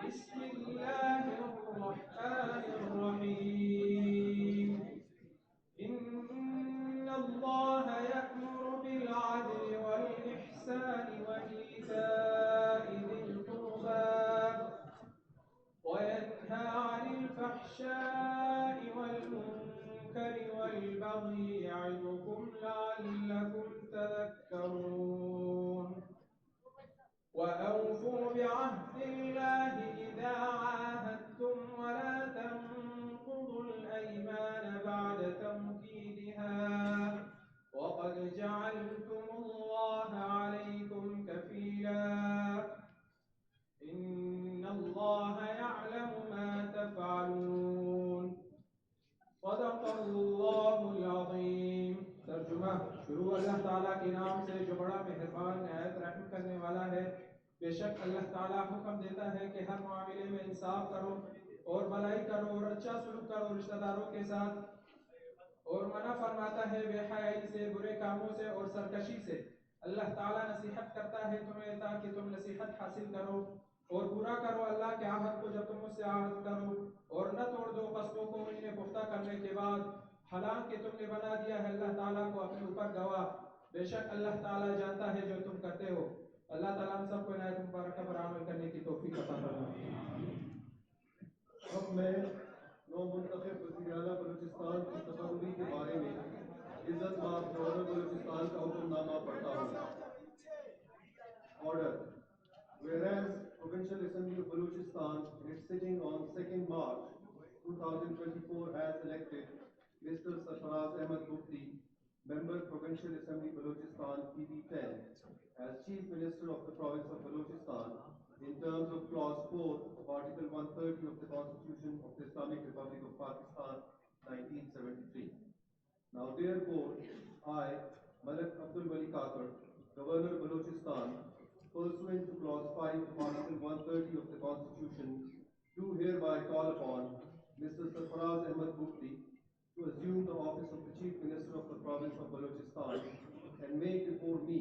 بسم الله الرحمن الرحيم إن الله يأمر بالعدل والإحسان وإيتاء ذي القربى وينهى عن الفحشاء والمنكر والبغي يعظكم لعلكم تذكرون وأوفوا بعهد الله إذا عاهدتم ولا تنقضوا الأيمان بعد توكيدها وقد جعلتم الله عليكم كفيلا إن الله يعلم ما تفعلون صدق اللہ العظیم۔ ترجمہ شروع اللہ تعالیٰ کے نام سے جو بڑا مہربان نہایت رحم کرنے والا ہے۔ بے شک اللہ تعالیٰ حکم دیتا ہے کہ ہر معاملے میں انصاف کرو اور بھلائی کرو اور اچھا سلوک کرو رشتہ داروں کے ساتھ، اور منع فرماتا ہے بے حیائی سے، برے کاموں سے اور سرکشی سے۔ اللہ تعالیٰ نصیحت کرتا ہے تمہیں تاکہ تم نصیحت حاصل کرو، اور پورا کرو اللہ کے عہد کو جب تم اس سے عہد کرو، اور نہ توڑ دو قصبوں کو انہیں پختہ کرنے کے بعد، حالانکہ تم نے بنا دیا ہے اللہ تعالیٰ کو اپنے اوپر گواہ۔ بے شک اللہ تعالیٰ جانتا ہے جو تم کرتے ہو۔ اللہ تعالیٰ ہم سب کو عنایت مبارکہ پر عمل کرنے کی توفیق عطا فرمائے۔ اب میں نو منتخب وزیر اعلیٰ بلوچستان کی تقرری کے بارے میں عزت مآب گورنر بلوچستان کا حکم نامہ پڑھتا ہوں۔ Order. Whereas Provincial Assembly of Balochistan in its sitting on 2nd March 2024 has elected Mr. Sarfaraz Ahmed Bugti, Member Provincial Assembly Balochistan PB10, as Chief Minister of the Province of Balochistan in terms of Clause 4 of Article 130 of the Constitution of the Islamic Republic of Pakistan 1973. Now therefore, I, Malik Abdul Wali Kakar, Governor Balochistan, pursuant to Clause 5 of Article 130 of the Constitution, do hereby call upon Mr. Sarfaraz Ahmed Bugti to assume the office of the Chief Minister of the Province of Balochistan and make before me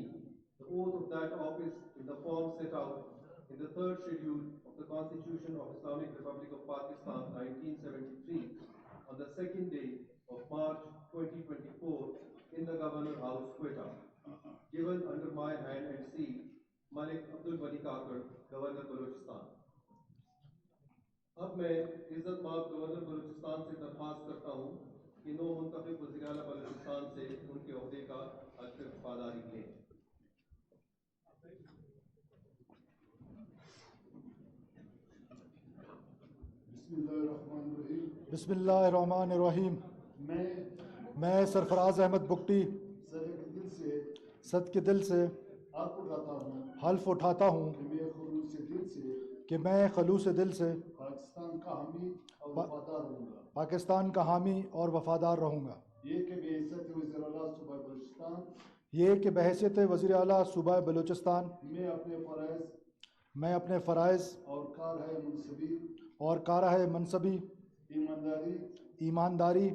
the oath of that office in the form set out in the 3rd schedule of the Constitution of Islamic Republic of Pakistan 1973 on the 2nd day of March 2024 in the Governor House, Quetta. Given under my hand and seal, Malik Abdul Wali Kakar, governor Balochistan. اب میں عزت مآب governor Balochistan سے درخواست کرتا ہوں کہ نو منتخب وزیر اعلیٰ بلوچستان سے ان کے عہدے کا حق وفاداری لیں۔ بسم اللہ الرحمن الرحیم۔ میں سرفراز احمد بگٹی صد کے دل سے حلف اٹھاتا ہوں کہ میں خلوص دل سے پاکستان کا حامی اور وفادار رہوں گا۔ یہ کہ بحیثیت وزیر اعلیٰ صوبہ بلوچستان میں اپنے فرائض اور کارہائے منصبی ایمانداری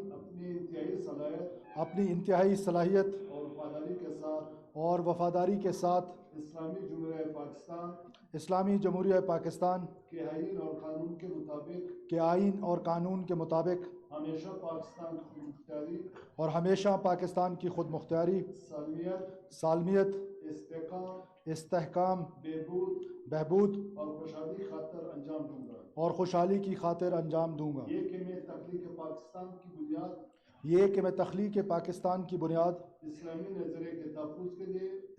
اپنی انتہائی صلاحیت اور وفاداری کے ساتھ اسلامی جمہوریہ پاکستان اسلامی جمہوریہ پاکستان کے آئین اور قانون کے مطابق کے آئین اور قانون کے مطابق ہمیشہ پاکستان کی خود مختاری اور ہمیشہ پاکستان کی خود مختاری، سالمیت، استحکام، بہبود اور خوشحالی کی خاطر انجام دوں گا، یہ کہ میں تخلیق پاکستان کی بنیاد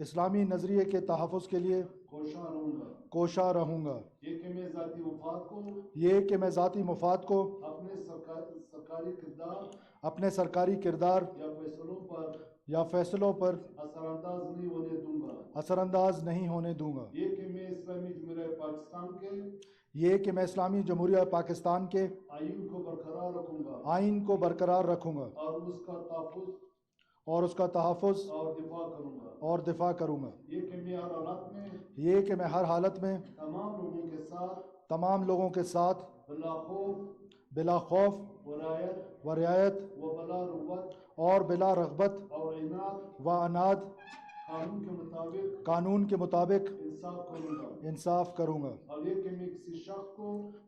اسلامی نظریے کے تحفظ کے لیے کوشاں رہوں گا، یہ کہ میں ذاتی مفاد کو اپنے سرکاری کردار یا فیصلوں پر اثر انداز نہیں ہونے دوں گا، یہ کہ میں اسلامی جمہوریہ پاکستان کے آئین کو برقرار رکھوں گا اور اس کا تحفظ اور دفاع کروں گا، یہ کہ میں ہر حالت میں تمام لوگوں کے ساتھ بلا خوف و رعایت اور بلا رغبت و عناد قانون کے مطابق انصاف کروں گا،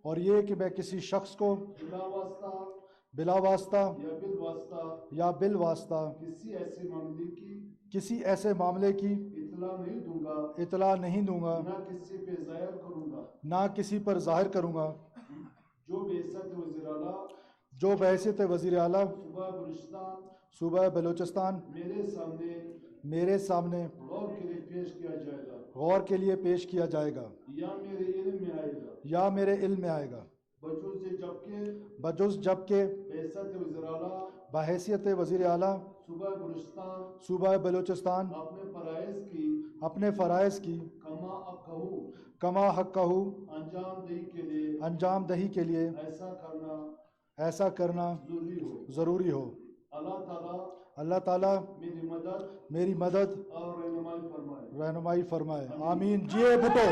اور یہ کہ میں کسی شخص کو بلا واسطہ یا بالواسطہ کسی ایسے معاملے کی اطلاع نہیں دوں گا، نہ کسی پر ظاہر کروں گا، جو بحیثیت وزیر اعلیٰ صوبہ بلوچستان میرے سامنے غور کے لیے پیش کیا جائے گا یا میرے علم میں آئے گا، بجز جبکہ بحیثیت وزیر اعلیٰ صوبہ بلوچستان اپنے فرائض کی کما حق انجام دہی کے لیے ایسا کرنا ضروری ہو۔ اللہ تعالیٰ میری مدد اور رہنمائی فرمائے، آمین۔ جیے بھٹو۔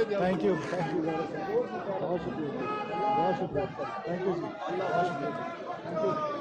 تھینک یو، بہت شکریہ، بہت شکریہ، تھینک یو جی، بہت شکریہ، تھینک یو۔